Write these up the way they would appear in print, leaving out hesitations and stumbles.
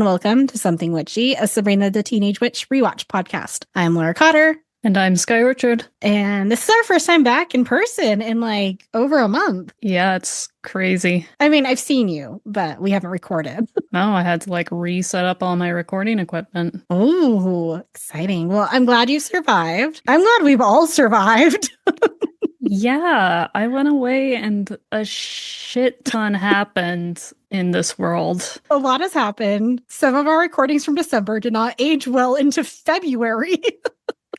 and welcome to Something Witchy, a Sabrina the Teenage Witch rewatch podcast. I'm Laura Cotter. And I'm Sky Richard. And this is our first time back in person in like over a month. Yeah, it's crazy. I mean, I've seen you, but we haven't recorded. No, I had to like reset up all my recording equipment. Oh, exciting. Well, I'm glad you survived. I'm glad we've all survived. Yeah, I went away and a shit ton happened in this world. A lot has happened. Some of our recordings from December did not age well into February.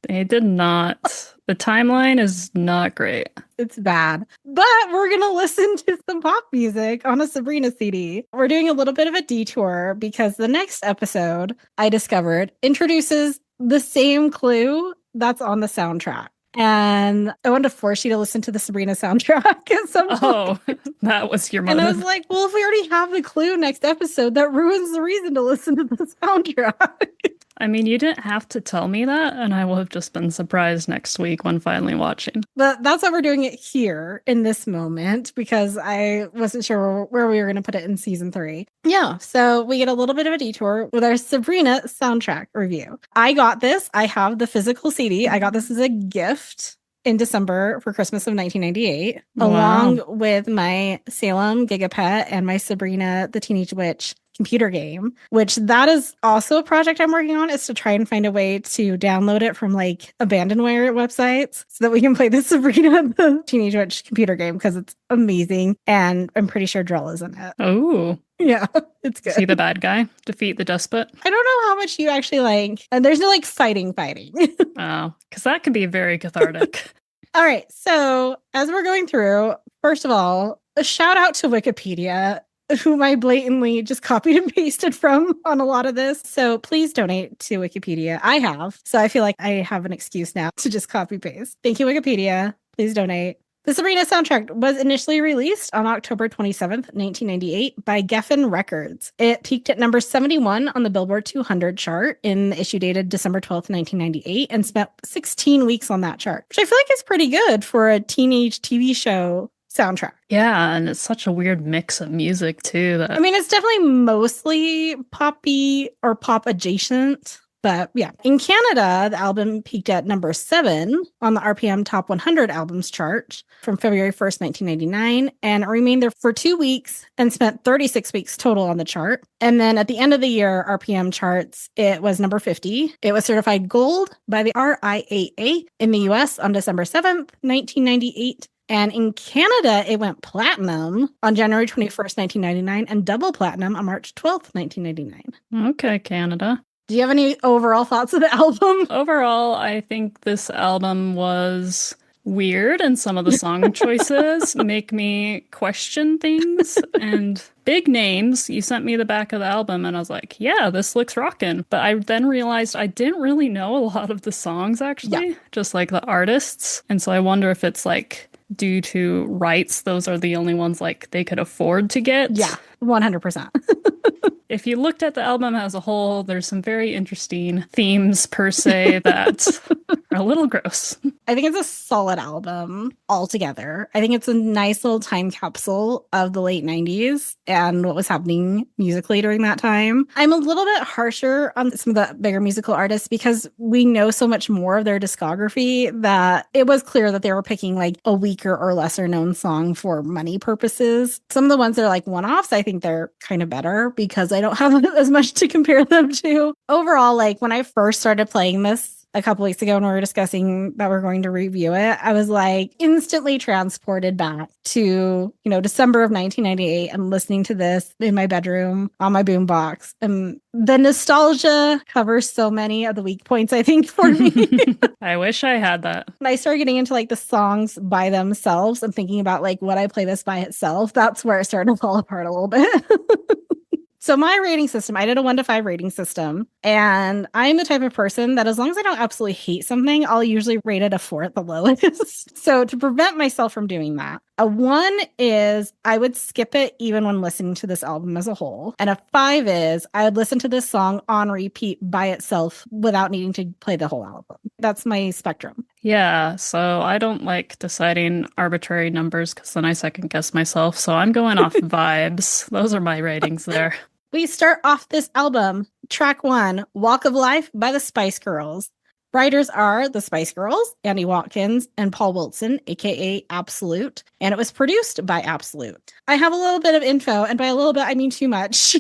They did not. The timeline is not great. It's bad. But we're going to listen to some pop music on a Sabrina CD. We're doing a little bit of a detour because the next episode, I discovered, introduces the same clue that's on the soundtrack. And I wanted to force you to listen to the Sabrina soundtrack at some point. Oh, that was your motive. And I was like, well, if we already have the clue next episode, that ruins the reason to listen to the soundtrack. I mean, you didn't have to tell me that, and I will have just been surprised next week when finally watching. But that's why we're doing it here in this moment, because I wasn't sure where we were going to put it in season 3. Yeah, so we get a little bit of a detour with our Sabrina soundtrack review. I got this. I have the physical CD. I got this as a gift in December for Christmas of 1998, along with my Salem Gigapet and my Sabrina the Teenage Witch computer game, which that is also a project I'm working on, is to try and find a way to download it from like abandonware websites so that we can play the Sabrina the Teenage Witch computer game, because it's amazing and I'm pretty sure Drell is in it. Oh. Yeah, it's good. See the bad guy? Defeat the despot? I don't know how much you actually like. And there's no like fighting. Oh, because that can be very cathartic. All right, so as we're going through, first of all, a shout out to Wikipedia, whom I blatantly just copied and pasted from on a lot of this. So please donate to Wikipedia. I have. So I feel like I have an excuse now to just copy paste. Thank you, Wikipedia. Please donate. The Sabrina soundtrack was initially released on October 27th, 1998 by Geffen Records. It peaked at number 71 on the Billboard 200 chart in the issue dated December 12th, 1998, and spent 16 weeks on that chart, which I feel like is pretty good for a teenage TV show soundtrack. Yeah, and it's such a weird mix of music too. I mean, it's definitely mostly poppy or pop adjacent, but yeah. In Canada, the album peaked at number 7 on the RPM Top 100 Albums chart from February 1st, 1999, and it remained there for 2 weeks and spent 36 weeks total on the chart. And then at the end of the year, RPM charts, it was number 50. It was certified gold by the RIAA in the US on December 7th, 1998. And in Canada, it went platinum on January 21st, 1999, and double platinum on March 12th, 1999. Okay, Canada. Do you have any overall thoughts of the album? Overall, I think this album was weird, and some of the song choices make me question things. And big names, you sent me the back of the album, and I was like, yeah, this looks rockin'. But I then realized I didn't really know a lot of the songs, actually, just like the artists. And so I wonder if it's like, due to rights, those are the only ones like they could afford to get. Yeah, 100%. If you looked at the album as a whole, there's some very interesting themes per se that are a little gross. I think it's a solid album altogether. I think it's a nice little time capsule of the late 90s and what was happening musically during that time. I'm a little bit harsher on some of the bigger musical artists because we know so much more of their discography that it was clear that they were picking like a weaker or lesser known song for money purposes. Some of the ones that are like one-offs, I think they're kind of better because I don't have as much to compare them to. Overall, like when I first started playing this a couple weeks ago when we were discussing that we're going to review it, I was like instantly transported back to, December of 1998 and listening to this in my bedroom on my boombox. And the nostalgia covers so many of the weak points, I think, for me. I wish I had that. When I started getting into like the songs by themselves and thinking about like, would I play this by itself? That's where it started to fall apart a little bit. So my rating system, I did a 1 to 5 rating system, and I'm the type of person that as long as I don't absolutely hate something, I'll usually rate it a 4 at the lowest. So to prevent myself from doing that, a 1 is I would skip it even when listening to this album as a whole. And a 5 is I would listen to this song on repeat by itself without needing to play the whole album. That's my spectrum. Yeah, so I don't like deciding arbitrary numbers because then I second guess myself. So I'm going off vibes. Those are my ratings there. We start off this album, track 1, Walk of Life by the Spice Girls. Writers are the Spice Girls, Andy Watkins, and Paul Wilson, aka Absolute, and it was produced by Absolute. I have a little bit of info, and by a little bit, I mean too much.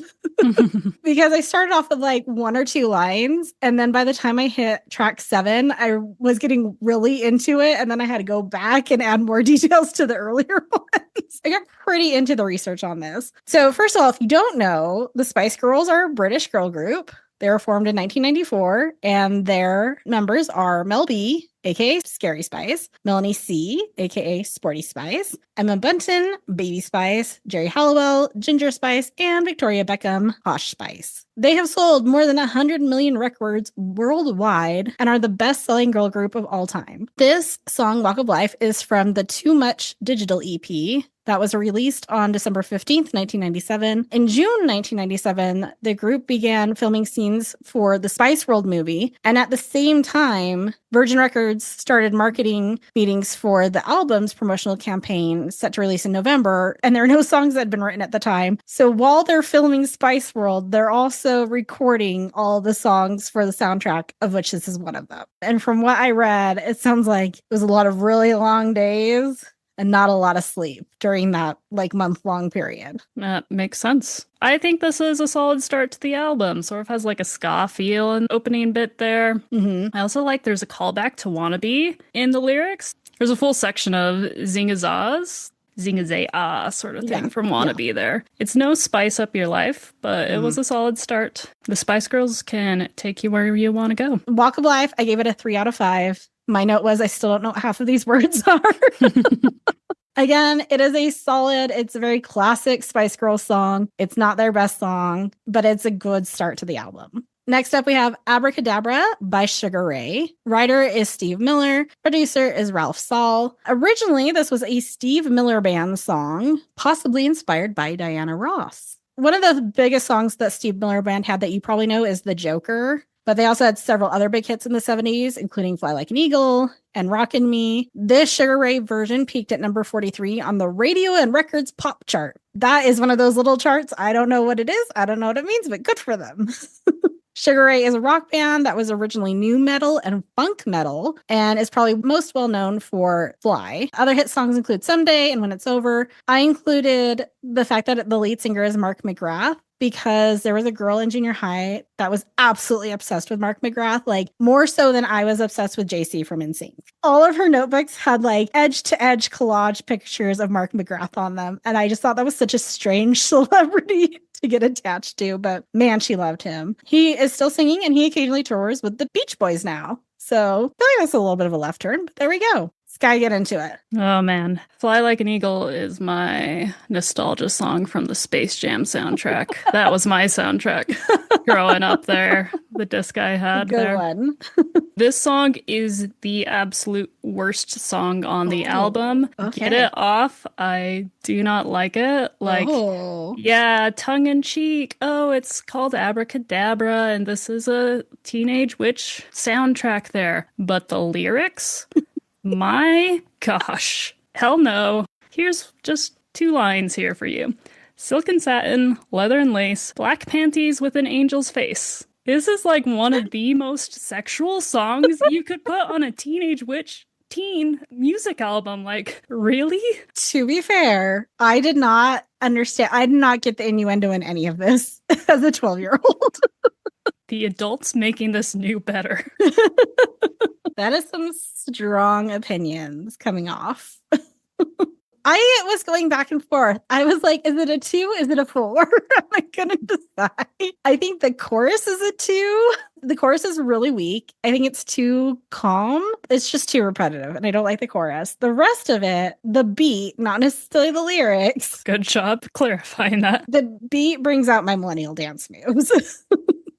Because I started off with like 1 or 2 lines, and then by the time I hit track 7, I was getting really into it, and then I had to go back and add more details to the earlier ones. I got pretty into the research on this. So first of all, if you don't know, the Spice Girls are a British girl group. They were formed in 1994, and their members are Mel B, aka Scary Spice, Melanie C, aka Sporty Spice, Emma Bunton, Baby Spice, Jerry Halliwell, Ginger Spice, and Victoria Beckham, Posh Spice. They have sold more than 100 million records worldwide and are the best-selling girl group of all time. This song, Walk of Life, is from the Too Much digital EP that was released on December 15th, 1997. In June 1997, the group began filming scenes for the Spice World movie, and at the same time, Virgin Records started marketing meetings for the album's promotional campaign set to release in November, and there are no songs that had been written at the time. So while they're filming Spice World, they're also recording all the songs for the soundtrack, of which this is one of them. And from what I read, it sounds like it was a lot of really long days and not a lot of sleep during that like month-long period. That makes sense. I think this is a solid start to the album. Sort of has like a ska feel in the opening bit there. I also like there's a callback to Wannabe in the lyrics. There's a full section of zingazahs, zingazay-ah sort of thing from Wannabe there. It's no spice up your life, but it was a solid start. The Spice Girls can take you where you want to go. Walk of Life, I gave it a 3 out of 5. My note was I still don't know what half of these words are. Again, it is it's a very classic Spice Girls song. It's not their best song, but it's a good start to the album. Next up, we have Abracadabra by Sugar Ray. Writer is Steve Miller. Producer is Ralph Saul. Originally, this was a Steve Miller Band song, possibly inspired by Diana Ross. One of the biggest songs that Steve Miller Band had that you probably know is The Joker. But they also had several other big hits in the 70s, including Fly Like an Eagle and Rockin' Me. This Sugar Ray version peaked at number 43 on the Radio and Records Pop chart. That is one of those little charts. I don't know what it is. I don't know what it means, but good for them. Sugar Ray is a rock band that was originally nu metal and funk metal and is probably most well known for Fly. Other hit songs include Someday and When It's Over. I included the fact that the lead singer is Mark McGrath, because there was a girl in junior high that was absolutely obsessed with Mark McGrath, like more so than I was obsessed with JC from NSYNC. All of her notebooks had like edge-to-edge collage pictures of Mark McGrath on them. And I just thought that was such a strange celebrity to get attached to. But man, she loved him. He is still singing and he occasionally tours with the Beach Boys now. So I feel like that's a little bit of a left turn, but there we go. Gotta get into it. Oh man. Fly Like an Eagle is my nostalgia song from the Space Jam soundtrack. That was my soundtrack growing up there. The disc I had Good there. one. This song is the absolute worst song on the album. Okay. Get It Off. I do not like it. Like, yeah, tongue in cheek. Oh, it's called Abracadabra, and this is a Teenage Witch soundtrack there. But the lyrics? My gosh. Hell no. Here's just 2 lines here for you. Silk and satin, leather and lace, black panties with an angel's face. This is like one of the most sexual songs you could put on a Teenage Witch teen music album. Like, really? To be fair, I did not understand. I did not get the innuendo in any of this as a 12-year-old. The adults making this knew better. That is some strong opinions coming off. I was going back and forth. I was like, is it a 2? Is it a 4? I couldn't decide. I think the chorus is a 2. The chorus is really weak. I think it's too calm. It's just too repetitive, and I don't like the chorus. The rest of it, the beat, not necessarily the lyrics. Good job clarifying that. The beat brings out my millennial dance moves.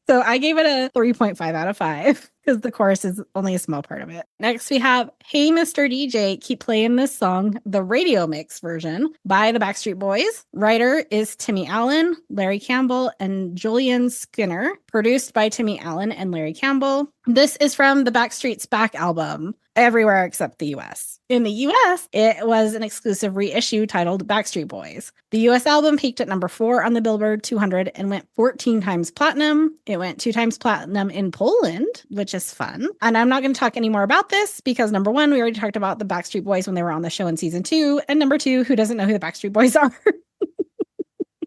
So I gave it a 3.5 out of 5. because the chorus is only a small part of it. Next, we have Hey Mr. DJ, Keep Playing This Song, the radio mix version by the Backstreet Boys. Writer is Timmy Allen, Larry Campbell, and Julian Skinner. Produced by Timmy Allen and Larry Campbell. This is from the Backstreet's Back album, everywhere except the US. In the US, it was an exclusive reissue titled Backstreet Boys. The US album peaked at number 4 on the Billboard 200 and went 14 times platinum. It went 2 times platinum in Poland, which is fun. And I'm not going to talk any more about this because number 1, we already talked about the Backstreet Boys when they were on the show in season 2. And number 2, who doesn't know who the Backstreet Boys are?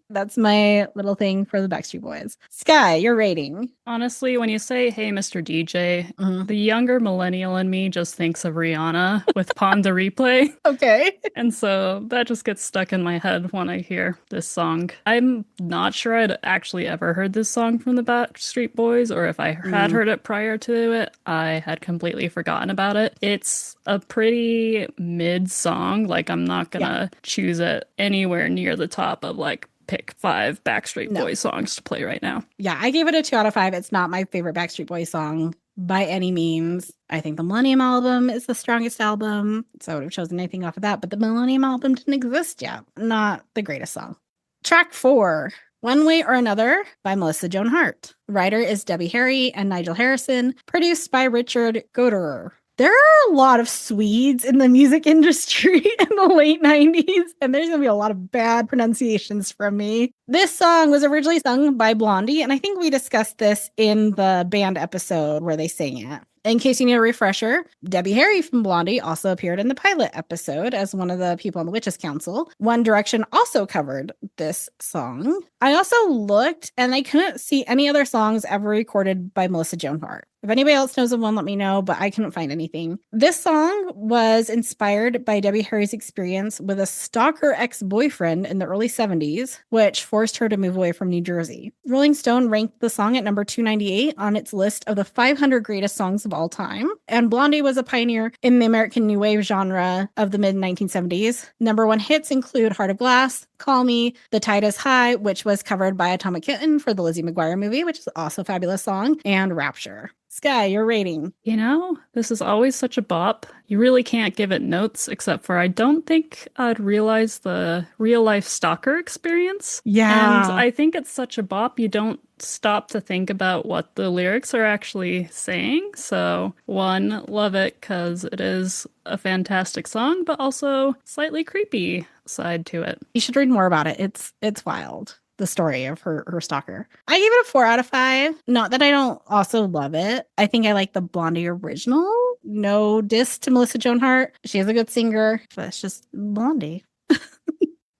That's my little thing for the Backstreet Boys. Sky, your rating. Honestly, when you say, hey, Mr. DJ, the younger millennial in me just thinks of Rihanna with Pon de Replay. Okay. And so that just gets stuck in my head when I hear this song. I'm not sure I'd actually ever heard this song from the Backstreet Boys, or if I had heard it prior to it, I had completely forgotten about it. It's a pretty mid song. Like, I'm not gonna choose it anywhere near the top of like pick 5 Backstreet Boys songs to play right now. Yeah, I gave it a 2 out of 5. It's not my favorite Backstreet Boys song by any means. I think the Millennium album is the strongest album, so I would have chosen anything off of that, but the Millennium album didn't exist yet. Not the greatest song. Track 4, One Way or Another by Melissa Joan Hart. Writer is Debbie Harry and Nigel Harrison. Produced by Richard Goderer. There are a lot of Swedes in the music industry in the late 90s, and there's going to be a lot of bad pronunciations from me. This song was originally sung by Blondie, and I think we discussed this in the band episode where they sang it. In case you need a refresher, Debbie Harry from Blondie also appeared in the pilot episode as one of the people on the Witches Council. One Direction also covered this song. I also looked and I couldn't see any other songs ever recorded by Melissa Joan Hart. If anybody else knows of one, let me know, but I couldn't find anything. This song was inspired by Debbie Harry's experience with a stalker ex-boyfriend in the early 70s, which forced her to move away from New Jersey. Rolling Stone ranked the song at number 298 on its list of the 500 greatest songs of all time. And Blondie was a pioneer in the American New Wave genre of the mid-1970s. Number 1 hits include Heart of Glass, Call Me, The Tide is High, which was covered by Atomic Kitten for the Lizzie McGuire movie, which is also a fabulous song, and Rapture. Sky, your rating. You know, this is always such a bop. You really can't give it notes, except for I don't think I'd realize the real life stalker experience. Yeah. And I think it's such a bop, you don't stop to think about what the lyrics are actually saying. So, 1, love it because it is a fantastic song, but also slightly creepy side to it. You should read more about it. It's wild. The story of her stalker. I gave it a 4 out of 5. Not that I don't also love it. I think I like the Blondie original. No diss to Melissa Joan Hart. She is a good singer, but it's just Blondie.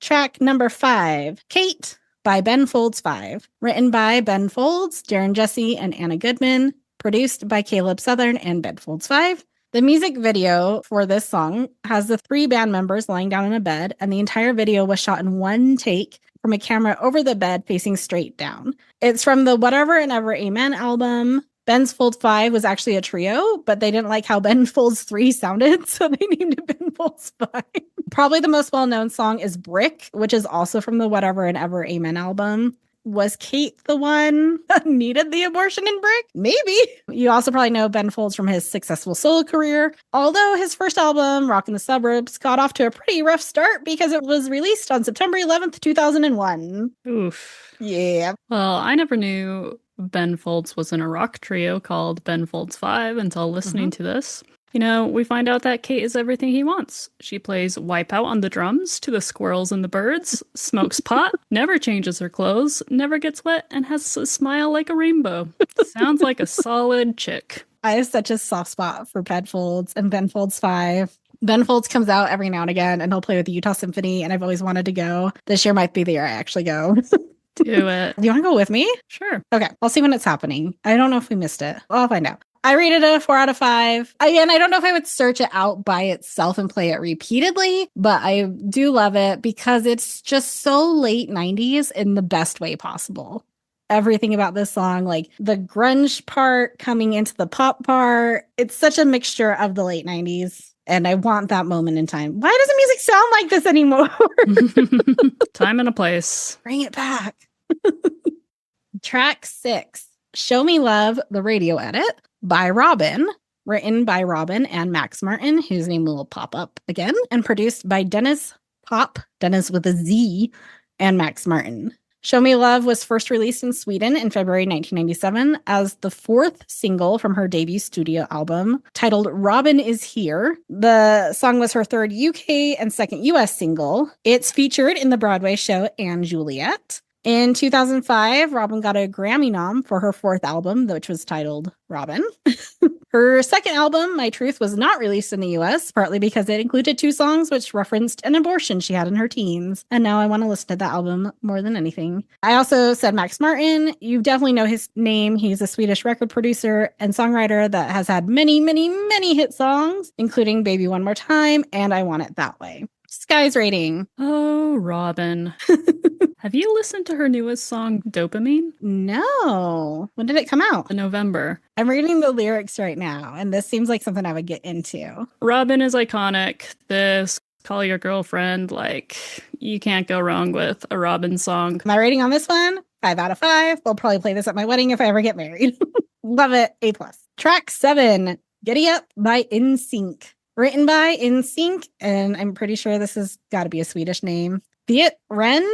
Track number 5, Kate by Ben Folds 5. Written by Ben Folds, Darren Jesse, and Anna Goodman. Produced by Caleb Southern and Ben Folds 5. The music video for this song has the 3 band members lying down in a bed, and the entire video was shot in one take from a camera over the bed facing straight down. It's from the Whatever and Ever Amen album. Ben's Folds 5 was actually a trio, but they didn't like how Ben Folds 3 sounded, so they named it Ben Folds 5. Probably the most well-known song is Brick, which is also from the Whatever and Ever Amen album. Was Kate the one that needed the abortion in Brick? Maybe. You also probably know Ben Folds from his successful solo career. Although his first album, Rockin' the Suburbs, got off to a pretty rough start because it was released on September 11th, 2001. Oof. Yeah. Well, I never knew Ben Folds was in a rock trio called Ben Folds 5 until listening to this. You know, we find out that Kate is everything he wants. She plays Wipeout on the drums to the squirrels and the birds, smokes pot, never changes her clothes, never gets wet, and has a smile like a rainbow. Sounds like a solid chick. I have such a soft spot for Ben Folds and Ben Folds 5. Ben Folds comes out every now and again, and he'll play with the Utah Symphony, and I've always wanted to go. This year might be the year I actually go. Do it. Do you want to go with me? Sure. Okay, I'll see when it's happening. I don't know if we missed it. I'll find out. I rated it a 4 out of 5. Again, I don't know if I would search it out by itself and play it repeatedly, but I do love it because it's just so late 90s in the best way possible. Everything about this song, like the grunge part coming into the pop part, it's such a mixture of the late 90s. And I want that moment in time. Why doesn't music sound like this anymore? Time and a place. Bring it back. Track 6, Show Me Love, the radio edit by Robin, written by Robin and Max Martin, whose name will pop up again, and produced by Dennis with a Z, and Max Martin. Show Me Love was first released in Sweden in February 1997 as the fourth single from her debut studio album titled Robin Is Here. The song was her third UK and second US single. It's featured in the Broadway show Anne Juliet. In 2005, Robin got a Grammy nom for her fourth album, which was titled Robin. Her second album, My Truth, was not released in the US, partly because it included 2 songs which referenced an abortion she had in her teens. And now I want to listen to that album more than anything. I also said Max Martin. You definitely know his name. He's a Swedish record producer and songwriter that has had many, many, many hit songs, including Baby One More Time and I Want It That Way. Sky's rating. Oh, Robin. Have you listened to her newest song, Dopamine? No. When did it come out? In November. I'm reading the lyrics right now, and this seems like something I would get into. Robin is iconic. This, Call Your Girlfriend, like, you can't go wrong with a Robin song. My rating on this one, 5 out of 5. We'll probably play this at my wedding if I ever get married. Love it. A+. Track 7, Giddy Up by NSYNC. Written by NSYNC, and I'm pretty sure this has got to be a Swedish name. Vatren?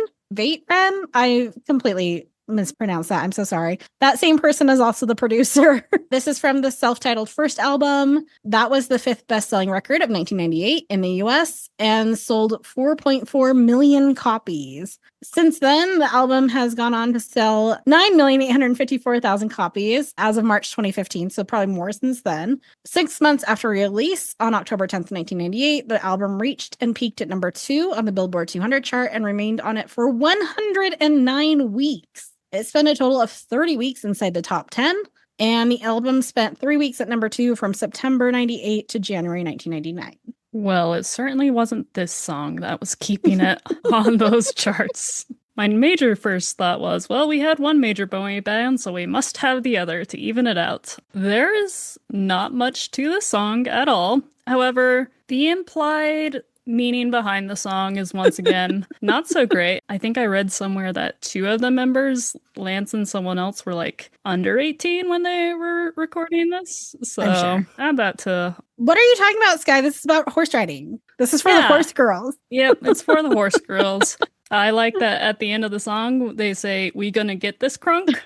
I completely mispronounced that. I'm so sorry. That same person is also the producer. This is from the self-titled first album. That was the 5th best-selling record of 1998 in the US and sold 4.4 million copies. Since then, the album has gone on to sell 9,854,000 copies as of March 2015, so probably more since then. 6 months after release, on October 10th, 1998, the album reached and peaked at number 2 on the Billboard 200 chart and remained on it for 109 weeks. It spent a total of 30 weeks inside the top 10, and the album spent 3 weeks at number 2 from September 98 to January 1999. Well, it certainly wasn't this song that was keeping it on those charts. My major first thought was, well, we had one major boy band, so we must have the other to even it out. There is not much to the song at all. However, the implied meaning behind the song is once again not so great. I think I read somewhere that 2 of the members, Lance and someone else, were like under 18 when they were recording this. So sure. add that to... What are you talking about, Sky? This is about horse riding. This is for the horse girls. Yep, it's for the horse girls. I like that at the end of the song, they say, "We gonna get this crunk?"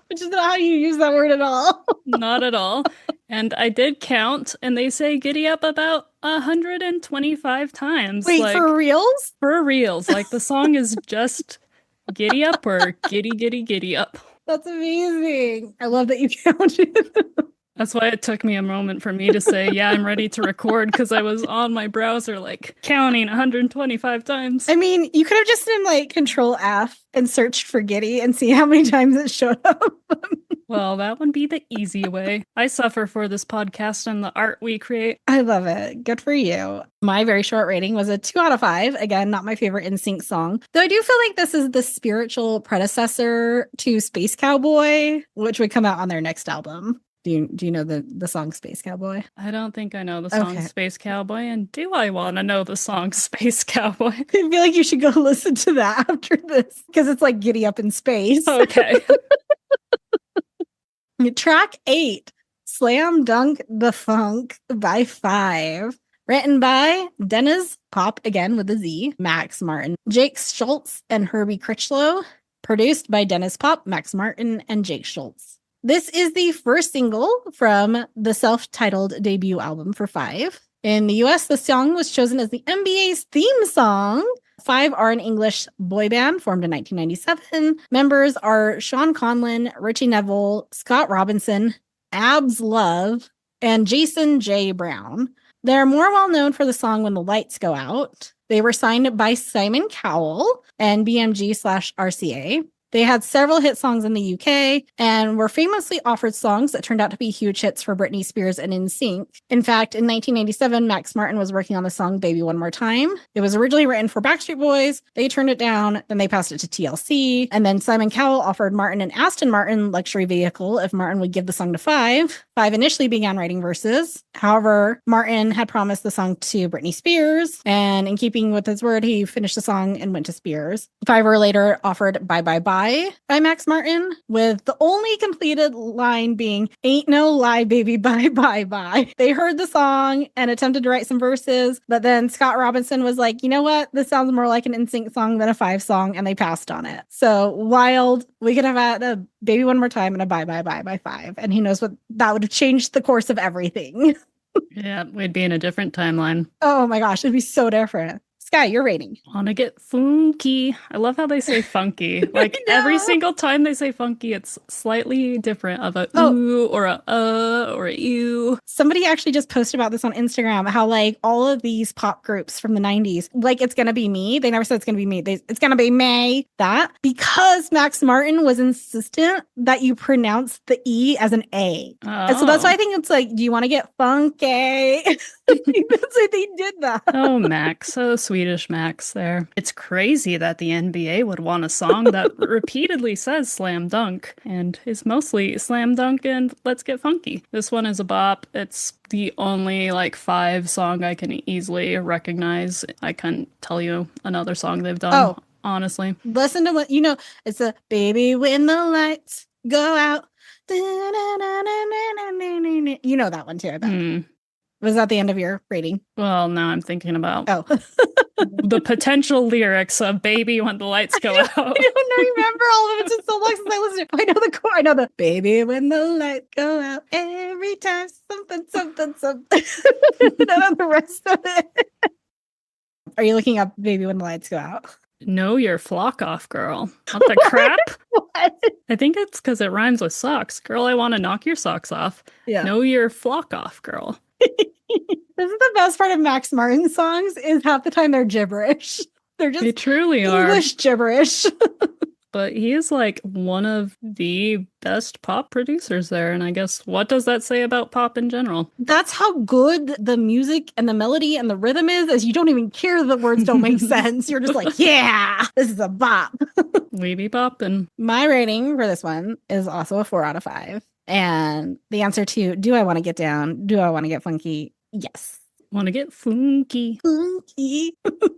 Which is not how you use that word at all. Not at all. And I did count, and they say giddy up about 125 times. Wait, like, for reals? For reals. Like, the song is just giddy up or giddy, giddy, giddy up. That's amazing. I love that you counted. That's why it took me a moment for me to say, yeah, I'm ready to record, because I was on my browser, like, counting 125 times. I mean, you could have just been like Control F and searched for Giddy and see how many times it showed up. Well, that would be the easy way. I suffer for this podcast and the art we create. I love it. Good for you. My very short rating was a 2 out of 5. Again, not my favorite NSYNC song. Though I do feel like this is the spiritual predecessor to Space Cowboy, which would come out on their next album. Do you know the song Space Cowboy? I don't think I know the song Space Cowboy, and do I want to know the song Space Cowboy? I feel like you should go listen to that after this, because it's like Giddy Up in Space. Okay. Track 8, Slam Dunk the Funk by 5. Written by Dennis Pop, again with a Z, Max Martin, Jake Schultz, and Herbie Critchlow. Produced by Dennis Pop, Max Martin, and Jake Schultz. This is the first single from the self-titled debut album for 5. In the US, the song was chosen as the NBA's theme song. 5 are an English boy band formed in 1997. Members are Sean Conlon, Richie Neville, Scott Robinson, Abs Love, and Jason J. Brown. They're more well known for the song When the Lights Go Out. They were signed by Simon Cowell and BMG/RCA. They had several hit songs in the UK and were famously offered songs that turned out to be huge hits for Britney Spears and NSYNC. In fact, in 1997, Max Martin was working on the song Baby One More Time. It was originally written for Backstreet Boys. They turned it down. Then they passed it to TLC. And then Simon Cowell offered Martin an Aston Martin luxury vehicle if Martin would give the song to 5. 5 initially began writing verses. However, Martin had promised the song to Britney Spears. And in keeping with his word, he finished the song and went to Spears. 5 later offered Bye Bye Bye Bye by Max Martin, with the only completed line being, ain't no lie, baby, bye, bye, bye. They heard the song and attempted to write some verses, but then Scott Robinson was like, you know what? This sounds more like an NSYNC song than a Five song, and they passed on it. So wild. We could have had a Baby One More Time and a Bye, Bye, Bye by Five. And he knows what that would have changed the course of everything. Yeah, we'd be in a different timeline. Oh my gosh, it'd be so different. Sky, your rating. Wanna get funky. I love how they say funky. Like every single time they say funky, it's slightly different of a ooh or a or a ew. Somebody actually just posted about this on Instagram, how like all of these pop groups from the 90s, like It's Gonna Be Me. They never said it's gonna be me. It's gonna be May. That because Max Martin was insistent that you pronounce the E as an A. And so that's why I think it's like, do you want to get funky? That's why they did that. Oh, Max. So Swedish Max there. It's crazy that the NBA would want a song that repeatedly says slam dunk and is mostly slam dunk and let's get funky. This one is a bop. It's the only like 5 song I can easily recognize. I couldn't tell you another song they've done, honestly. Listen to what, it's a baby when the lights go out. You know that one too, I bet. Was that the end of your rating? Well, now I'm thinking about the potential lyrics of Baby When the Lights Go Out. I don't remember all of it. It's been so long since I listened to it. I know the chord. I know the baby when the lights go out every time something. And then the rest of it. Are you looking up Baby When the Lights Go Out? Know your flock off, girl. What the crap? What? I think it's because it rhymes with socks. Girl, I want to knock your socks off. Yeah. Know your flock off, girl. This is the best part of Max Martin songs is half the time they're gibberish. They're just they truly English are. Gibberish. But he is like one of the best pop producers there. And I guess what does that say about pop in general? That's how good the music and the melody and the rhythm is you don't even care the words don't make sense. You're just like, yeah, this is a bop. We be bopping. My rating for this one is also a 4 out of 5. And the answer to, do I want to get down? Do I want to get funky? Yes. Want to get funky. Funky.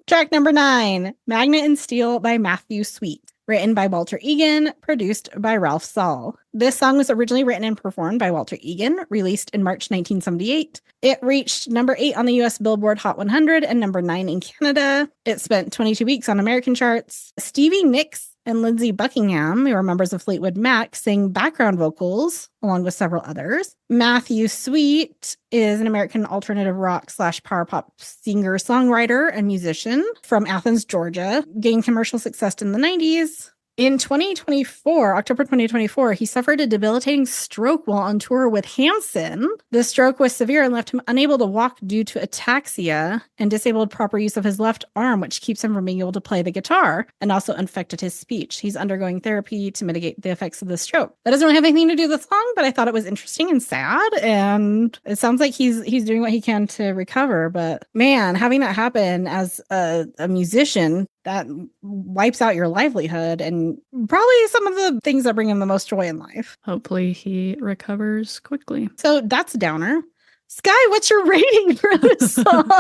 Track number 9, Magnet and Steel by Matthew Sweet. Written by Walter Egan, produced by Ralph Saul. This song was originally written and performed by Walter Egan, released in March 1978. It reached number 8 on the US Billboard Hot 100 and number 9 in Canada. It spent 22 weeks on American charts. Stevie Nicks and Lindsey Buckingham, who are members of Fleetwood Mac, sang background vocals along with several others. Matthew Sweet is an American alternative rock / power pop singer, songwriter, and musician from Athens, Georgia. Gained commercial success in the 90s. In 2024, October 2024, he suffered a debilitating stroke while on tour with Hanson. The stroke was severe and left him unable to walk due to ataxia and disabled proper use of his left arm, which keeps him from being able to play the guitar and also infected his speech. He's undergoing therapy to mitigate the effects of the stroke. That doesn't really have anything to do with the song, but I thought it was interesting and sad. And it sounds like he's doing what he can to recover. But man, having that happen as a musician, that wipes out your livelihood and probably some of the things that bring him the most joy in life. Hopefully he recovers quickly. So that's a downer. Sky, what's your rating for this song?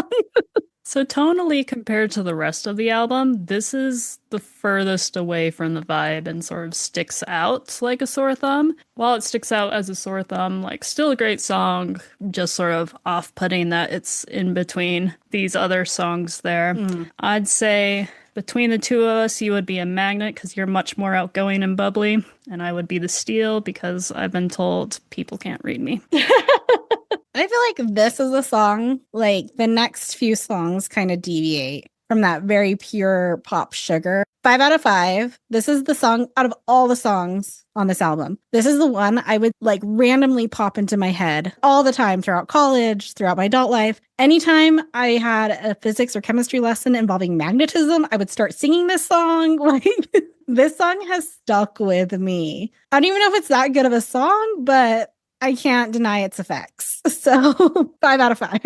So tonally, compared to the rest of the album, this is the furthest away from the vibe and sort of sticks out like a sore thumb. While it sticks out as a sore thumb, like still a great song, just sort of off-putting that it's in between these other songs there. I'd say between the two of us, you would be a magnet because you're much more outgoing and bubbly, and I would be the steel because I've been told people can't read me. I feel like this is a song, like the next few songs kind of deviate from that very pure pop sugar. 5 out of 5. This is the song out of all the songs on this album. This is the one I would like randomly pop into my head all the time throughout college, throughout my adult life. Anytime I had a physics or chemistry lesson involving magnetism, I would start singing this song. Like this song has stuck with me. I don't even know if it's that good of a song, but I can't deny its effects. So 5 out of 5.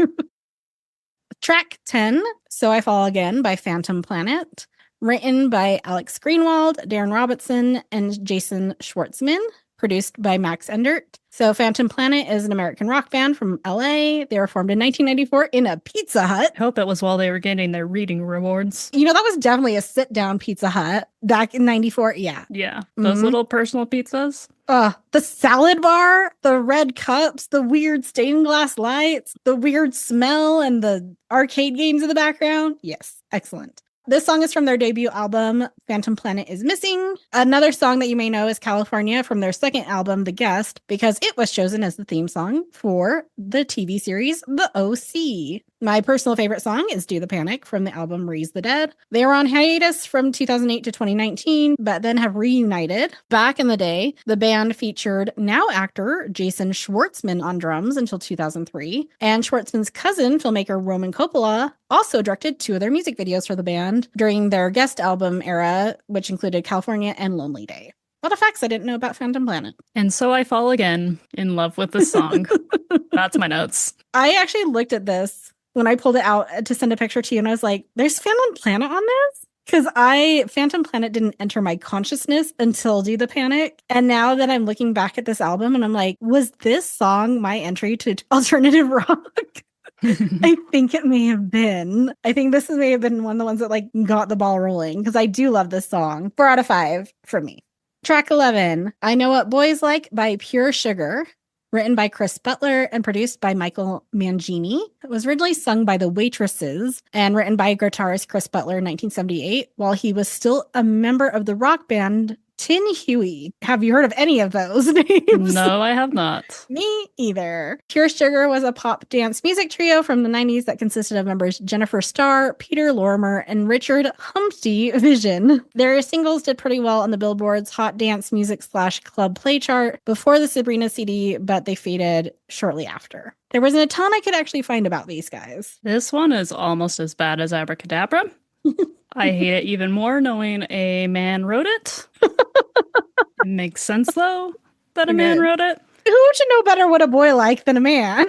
Track 10, So I Fall Again by Phantom Planet. Written by Alex Greenwald, Darren Robertson, and Jason Schwartzman. produced by Max Endert. So Phantom Planet is an American rock band from LA. They were formed in 1994 in a Pizza Hut. I hope it was while they were getting their reading rewards. You know, that was definitely a sit-down Pizza Hut back in 94. Yeah. Yeah. Those little personal pizzas. The salad bar, the red cups, the weird stained glass lights, the weird smell, and the arcade games in the background. Yes. Excellent. This song is from their debut album, Phantom Planet is Missing. Another song that you may know is California from their second album, The Guest, because it was chosen as the theme song for the TV series, The OC. My personal favorite song is Do the Panic from the album Raise the Dead. They were on hiatus from 2008 to 2019, but then have reunited. Back in the day, the band featured now actor Jason Schwartzman on drums until 2003, and Schwartzman's cousin, filmmaker Roman Coppola, also directed 2 of their music videos for the band during their guest album era, which included California and Lonely Day. A lot of facts I didn't know about Phantom Planet. And so I fall again in love with the song. That's my notes. I actually looked at this when I pulled it out to send a picture to you, and I was like, there's Phantom Planet on this? Because Phantom Planet didn't enter my consciousness until Do the Panic. And now that I'm looking back at this album and I'm like, was this song my entry to alternative rock? I think it may have been. I think this may have been one of the ones that like got the ball rolling because I do love this song. 4 out of 5 for me. Track 11, I Know What Boys Like by Pure Sugar. Written by Chris Butler and produced by Michael Mangini. It was originally sung by the Waitresses and written by guitarist Chris Butler in 1978 while he was still a member of the rock band Tin Huey. Have you heard of any of those names? No, I have not. Me either. Pure Sugar was a pop dance music trio from the 90s that consisted of members Jennifer Starr, Peter Lorimer, and Richard Humpty Vision. Their singles did pretty well on the Billboard's Hot Dance Music / Club Play chart before the Sabrina CD, but they faded shortly after. There wasn't a ton I could actually find about these guys. This one is almost as bad as Abracadabra. I hate it even more knowing a man wrote it. It makes sense, though, that a man wrote it. Who should know better what a boy like than a man?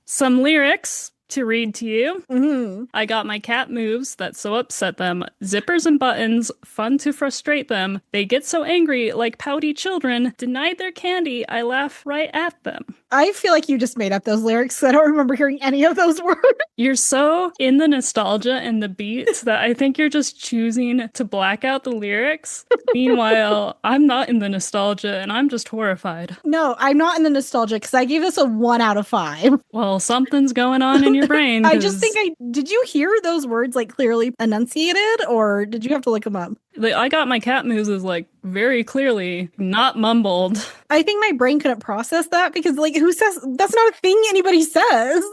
Some lyrics to read to you. Mm-hmm. I got my cat moves that so upset them. Zippers and buttons, fun to frustrate them. They get so angry like pouty children. Denied their candy, I laugh right at them. I feel like you just made up those lyrics. I don't remember hearing any of those words. You're so in the nostalgia and the beats that I think you're just choosing to black out the lyrics. Meanwhile, I'm not in the nostalgia and I'm just horrified. No, I'm not in the nostalgia because I gave this a 1 out of 5. Well, something's going on in your brain. I just think did you hear those words like clearly enunciated or did you have to look them up? I got my cat moves is like very clearly not mumbled. I think my brain couldn't process that because like who says that's not a thing anybody says.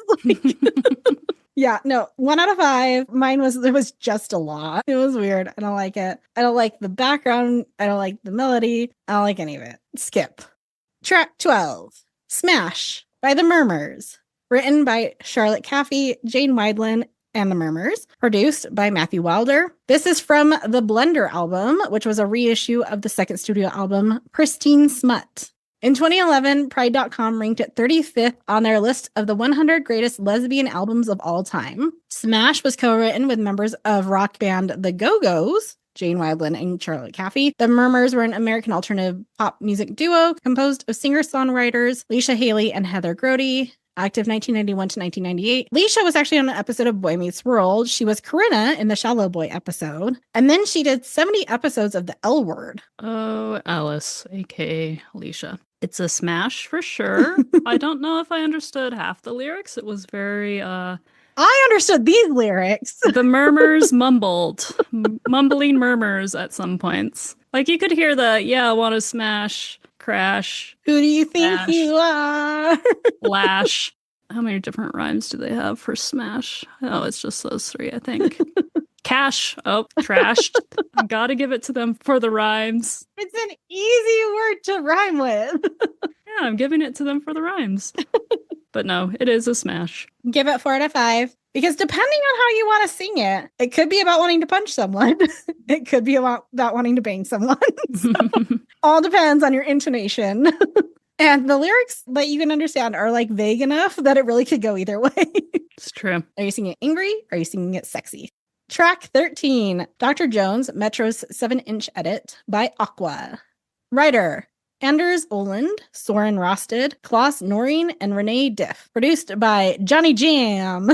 Yeah, no, 1 out of 5. Mine was just a lot. It was weird. I don't like it. I don't like the background. I don't like the melody. I don't like any of it. Skip. Track 12, Smash by The Murmurs. Written by Charlotte Caffey, Jane Weidland, and The Murmurs. Produced by Matthew Wilder. This is from the Blender album, which was a reissue of the second studio album, Pristine Smut. In 2011, Pride.com ranked it 35th on their list of the 100 greatest lesbian albums of all time. Smash was co-written with members of rock band The Go-Go's, Jane Weidland and Charlotte Caffey. The Murmurs were an American alternative pop music duo composed of singer-songwriters Leisha Haley and Heather Grody. Active 1991 to 1998. Leisha was actually on an episode of Boy Meets World. She was Corinna in the Shallow Boy episode. And then she did 70 episodes of The L Word. Oh, Alice, aka Leisha. It's a smash for sure. I don't know if I understood half the lyrics. It was very, I understood these lyrics. The Murmurs mumbled. Mumbling murmurs at some points. Like you could hear the, yeah, I want to smash, crash. Who do you think Smash. you are? Lash. How many different rhymes do they have for smash? Oh, it's just those 3, I think. Cash. Oh, trashed. I gotta give it to them for the rhymes. It's an easy word to rhyme with. Yeah, I'm giving it to them for the rhymes. But no, it is a smash. Give it 4 out of 5. Because depending on how you want to sing it, it could be about wanting to punch someone. It could be about wanting to bang someone. So, all depends on your intonation. And the lyrics that you can understand are like vague enough that it really could go either way. It's true. Are you singing it angry? Or are you singing it sexy? Track 13, Dr. Jones, Metro's 7-inch edit by Aqua. Writer, Anders Oland, Soren Rosted, Klaus Noreen, and Renee Diff. Produced by Johnny Jam,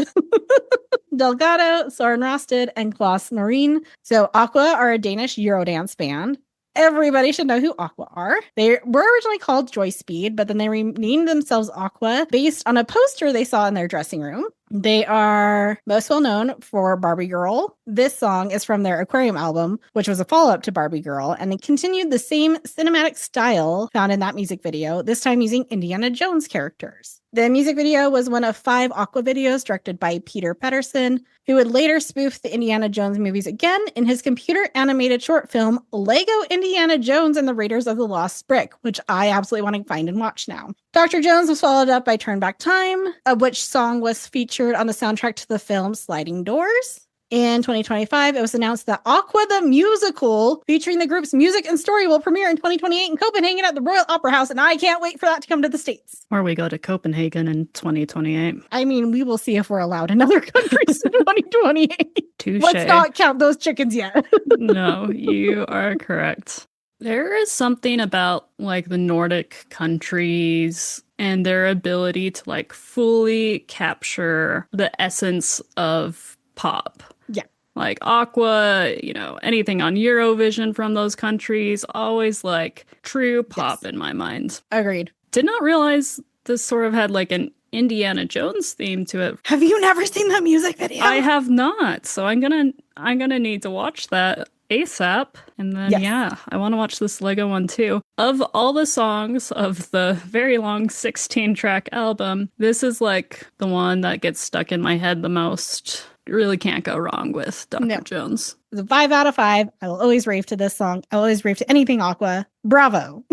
Delgado, Soren Rosted, and Klaus Noreen. So Aqua are a Danish Eurodance band. Everybody should know who Aqua are. They were originally called Joy Speed, but then they renamed themselves Aqua based on a poster they saw in their dressing room. They are most well known for Barbie Girl. This song is from their Aquarium album, which was a follow-up to Barbie Girl, and they continued the same cinematic style found in that music video, this time using Indiana Jones characters. The music video was one of 5 Aqua videos directed by Peter Pedersen, who would later spoof the Indiana Jones movies again in his computer-animated short film, Lego Indiana Jones and the Raiders of the Lost Brick, which I absolutely want to find and watch now. Dr. Jones was followed up by Turn Back Time, which song was featured on the soundtrack to the film Sliding Doors. In 2025, it was announced that Aqua the Musical, featuring the group's music and story, will premiere in 2028 in Copenhagen at the Royal Opera House, and I can't wait for that to come to the States. Or we go to Copenhagen in 2028. I mean, we will see if we're allowed in other countries in 2028. Touché. Let's not count those chickens yet. No, you are correct. There is something about like the Nordic countries and their ability to like fully capture the essence of pop. Yeah. Like Aqua, you know, anything on Eurovision from those countries, always like true pop in my mind. Agreed. Did not realize this sort of had like an Indiana Jones theme to it. Have you never seen that music video? I have not. So I'm gonna need to watch that ASAP. And then yeah, I want to watch this Lego one too. Of all the songs of the very long 16-track album, this is like the one that gets stuck in my head the most. Really can't go wrong with Dr. Jones. It's a 5 out of 5. I will always rave to this song. I will always rave to anything Aqua. Bravo.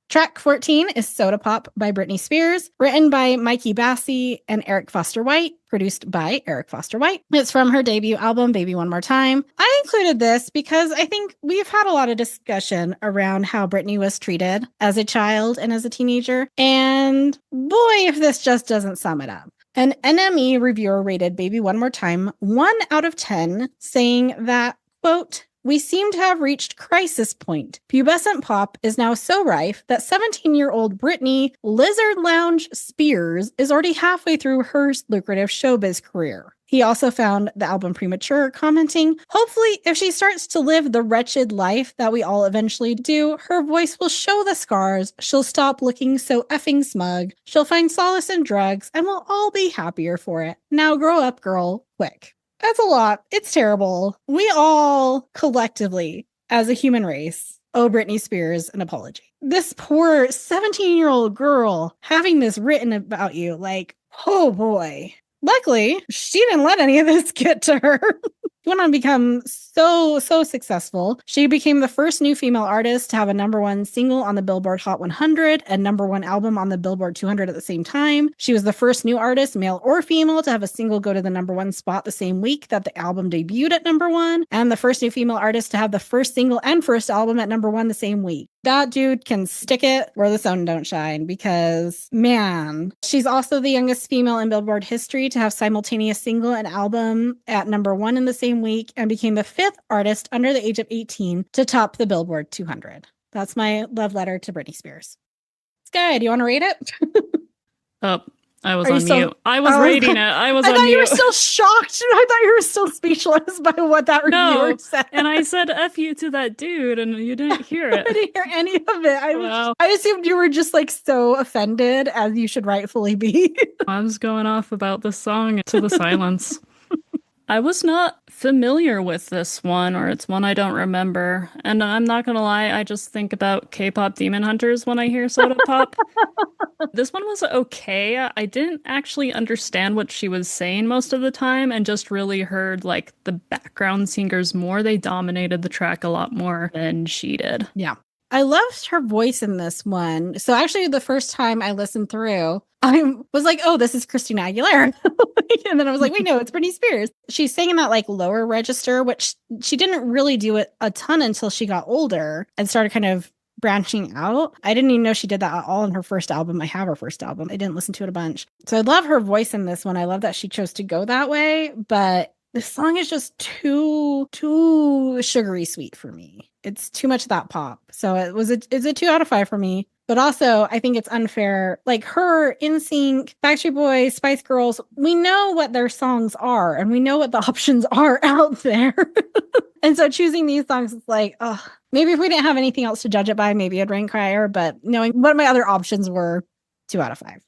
Track 14 is Soda Pop by Britney Spears, written by Mikey Bassi and Eric Foster White, produced by Eric Foster White. It's from her debut album, Baby One More Time. I included this because I think we've had a lot of discussion around how Britney was treated as a child and as a teenager. And boy, if this just doesn't sum it up. An NME reviewer rated Baby One More Time 1 out of 10, saying that, quote, "We seem to have reached crisis point. Pubescent pop is now so rife that 17-year-old Britney Lizard Lounge Spears is already halfway through her lucrative showbiz career." He also found the album premature, commenting, "Hopefully, if she starts to live the wretched life that we all eventually do, her voice will show the scars, she'll stop looking so effing smug, she'll find solace in drugs, and we'll all be happier for it. Now grow up, girl, quick." That's a lot. It's terrible. We all collectively, as a human race, owe Britney Spears an apology. This poor 17-year-old girl having this written about you, like, oh boy. Luckily, she didn't let any of this get to her. She went on to become so successful. She became the first new female artist to have a #1 single on the Billboard Hot 100 and #1 album on the Billboard 200 at the same time. She was the first new artist, male or female, to have a single go to the #1 spot the same week that the album debuted at #1, and the first new female artist to have the first single and first album at #1 the same week. That dude can stick it where the sun don't shine because, man, she's also the youngest female in Billboard history to have simultaneous single and album at #1 in the same week, and became the 5th artist under the age of 18 to top the Billboard 200. That's my love letter to Britney Spears. Sky, do you want to rate it? Oh, I was on mute. I was rating it. I was on mute. I thought you were still shocked. I thought you were still speechless by what that reviewer said. And I said F you to that dude, and you didn't hear it. I didn't hear any of it. I assumed you were just like so offended, as you should rightfully be. I was going off about this song to the silence. I was not familiar with this one, or it's one I don't remember. And I'm not gonna lie, I just think about K-pop Demon Hunters when I hear Soda Pop. This one was okay. I didn't actually understand what she was saying most of the time, and just really heard like the background singers more. They dominated the track a lot more than she did. Yeah. I loved her voice in this one. So actually the first time I listened through, I was like, oh, this is Christina Aguilera. And then I was like, wait, no, it's Britney Spears. She's singing that like lower register, which she didn't really do it a ton until she got older and started kind of branching out. I didn't even know she did that at all in her first album. I have her first album. I didn't listen to it a bunch. So I love her voice in this one. I love that she chose to go that way, but This song is just too sugary sweet for me. It's too much of that pop. So it's a 2 out of 5 for me. But also, I think it's unfair. Like her, NSYNC, Backstreet Boys, Spice Girls, we know what their songs are and we know what the options are out there. And so choosing these songs is like, oh, maybe if we didn't have anything else to judge it by, maybe I'd rank higher. But knowing what my other options were, 2 out of 5.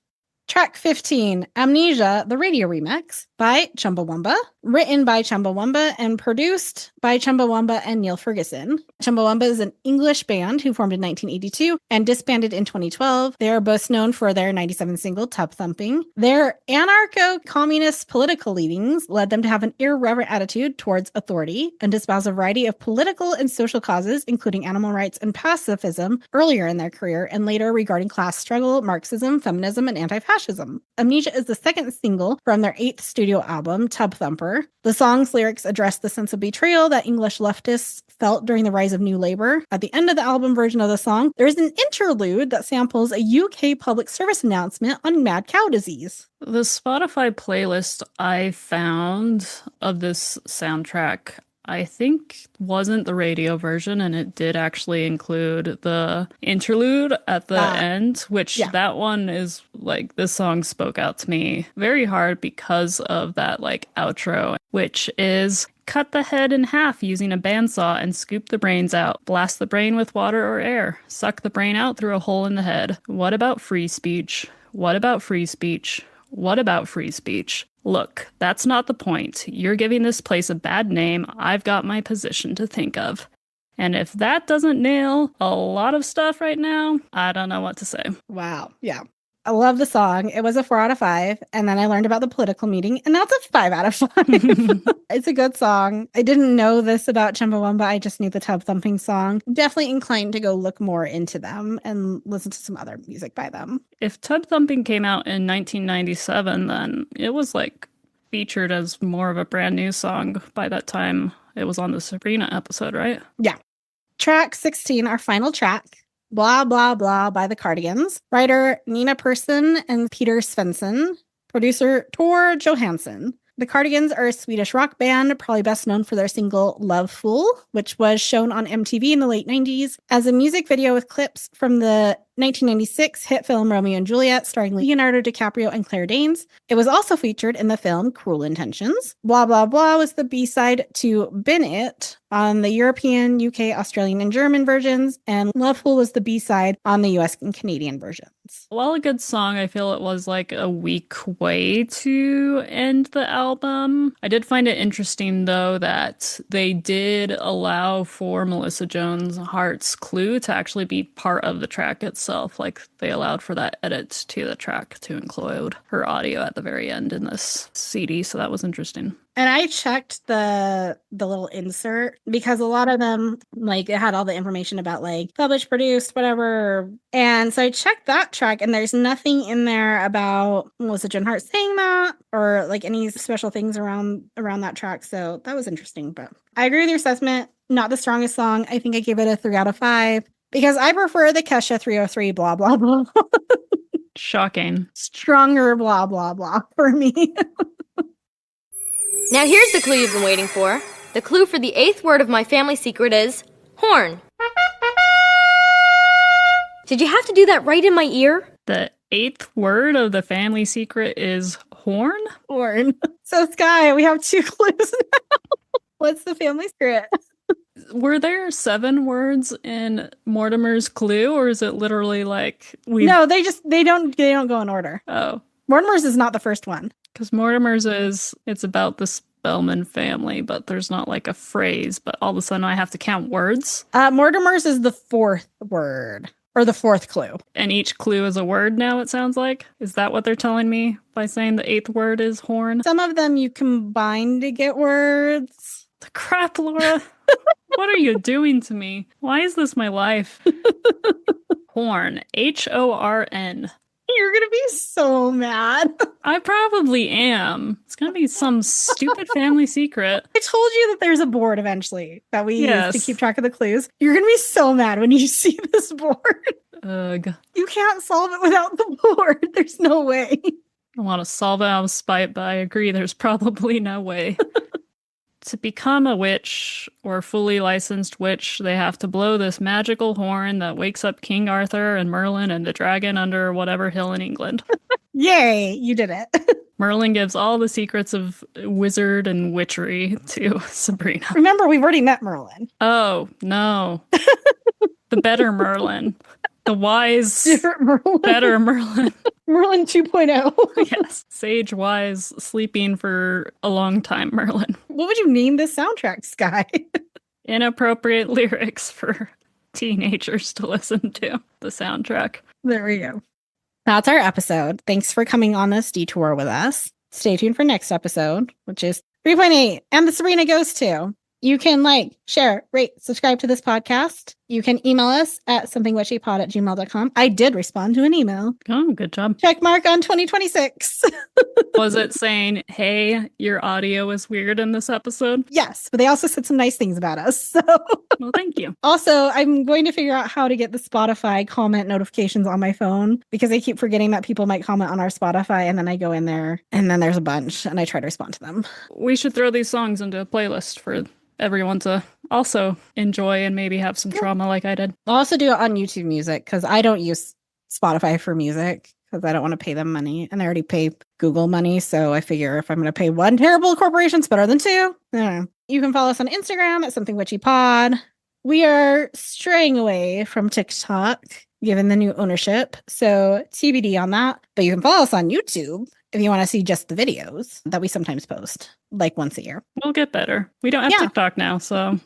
Track 15, Amnesia, the radio remix by Chumbawamba, written by Chumbawamba and produced by Chumbawamba and Neil Ferguson. Chumbawamba is an English band who formed in 1982 and disbanded in 2012. They are both known for their 97 single, Tub Thumping. Their anarcho-communist political leanings led them to have an irreverent attitude towards authority and espouse a variety of political and social causes, including animal rights and pacifism, earlier in their career, and later regarding class struggle, Marxism, feminism, and anti-fascism. Amnesia is the second single from their 8th studio album, Tub Thumper. The song's lyrics address the sense of betrayal that English leftists felt during the rise of New Labour. At the end of the album version of the song, there's an interlude that samples a UK public service announcement on mad cow disease. The Spotify playlist I found of this soundtrack, I think wasn't the radio version, and it did actually include the interlude at the end, which that one is like, this song spoke out to me very hard because of that like outro, which is cut the head in half using a bandsaw and scoop the brains out. Blast the brain with water or air. Suck the brain out through a hole in the head. What about free speech? What about free speech? What about free speech? Look, that's not the point. You're giving this place a bad name. I've got my position to think of. And if that doesn't nail a lot of stuff right now, I don't know what to say. Wow. Yeah. I love the song. It was a 4 out of 5. And then I learned about the political meeting, and that's a 5 out of 5. It's a good song. I didn't know this about Chumbawamba. I just knew the Tub Thumping song. Definitely inclined to go look more into them and listen to some other music by them. If Tub Thumping came out in 1997, then it was like featured as more of a brand new song by that time. It was on the Sabrina episode, right? Yeah. Track 16, our final track. Blah, Blah, Blah by the Cardigans. Writer Nina Persson and Peter Svensson. Producer Tor Johansson. The Cardigans are a Swedish rock band, probably best known for their single Love Fool, which was shown on MTV in the late 90s as a music video with clips from the 1996 hit film Romeo and Juliet, starring Leonardo DiCaprio and Claire Danes. It was also featured in the film Cruel Intentions. Blah, Blah, Blah was the B-side to Bin It on the European, UK, Australian, and German versions, and Love Fool was the B-side on the US and Canadian versions. While a good song, I feel it was like a weak way to end the album. I did find it interesting, though, that they did allow for Melissa Joan Hart's Clue to actually be part of the track itself. Like, they allowed for that edit to the track to include her audio at the very end in this CD, so that was interesting. And I checked the little insert because a lot of them, like, it had all the information about, like, published, produced, whatever. And so I checked that track, and there's nothing in there about Melissa Joan Hart saying that or, like, any special things around that track. So that was interesting. But I agree with your assessment. Not the strongest song. I think I gave it a 3 out of 5 because I prefer the Kesha 303 blah, blah, blah. Shocking. Stronger blah, blah, blah for me. Now here's the clue you've been waiting for. The clue for the 8th word of my family secret is horn. Did you have to do that right in my ear? The 8th word of the family secret is horn? Horn. So, Sky, we have 2 clues now. What's the family secret? Were there 7 words in Mortimer's clue, or is it literally like No, they don't go in order. Oh. Mortimer's is not the first one. Because Mortimer's it's about the Spellman family, but there's not like a phrase, but all of a sudden I have to count words. Mortimer's is the 4th word, or the 4th clue. And each clue is a word now, it sounds like? Is that what they're telling me by saying the 8th word is horn? Some of them you combine to get words. The crap, Laura. What are you doing to me? Why is this my life? Horn. Horn. You're going to be so mad. I probably am. It's going to be some stupid family secret. I told you that there's a board eventually that we use to keep track of the clues. You're going to be so mad when you see this board. Ugh. You can't solve it without the board. There's no way. I want to solve it out of spite, but I agree there's probably no way. to become a witch or fully licensed witch, they have to blow this magical horn that wakes up King Arthur and Merlin and the dragon under whatever hill in England. Yay, you did it. Merlin gives all the secrets of wizard and witchery to Sabrina. Remember, we've already met Merlin. Oh, no. The better Merlin. The wise, Different Merlin. better Merlin. Merlin 2.0. Yes. Sage, wise, sleeping for a long time Merlin. What would you name this soundtrack, Sky? Inappropriate lyrics for teenagers to listen to. The soundtrack. There we go. That's our episode. Thanks for coming on this detour with us. Stay tuned for next episode, which is 3.8, and the Sabrina Goes To. You can like, share, rate, subscribe to this podcast. You can email us at somethingwitchypod@gmail.com. I did respond to an email. Oh, good job. Check mark on 2026. Was it saying, hey, your audio is weird in this episode? Yes, but they also said some nice things about us. So Well, thank you. also, I'm going to figure out how to get the Spotify comment notifications on my phone because I keep forgetting that people might comment on our Spotify, and then I go in there and then there's a bunch and I try to respond to them. We should throw these songs into a playlist for everyone to also enjoy and maybe have some trauma like I did. I'll also do it on YouTube Music because I don't use Spotify for music because I don't want to pay them money, and I already pay Google money. So I figure if I'm going to pay one terrible corporation, it's better than two. I don't know. You can follow us on Instagram at somethingwitchypod. We are straying away from TikTok given the new ownership, so TBD on that. But you can follow us on YouTube if you want to see just the videos that we sometimes post, like once a year. We'll get better. We don't have TikTok now, so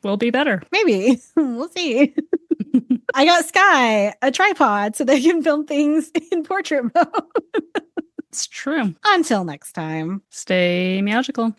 we'll be better. Maybe. We'll see. I got Sky a tripod so they can film things in portrait mode. It's true. Until next time. Stay magical.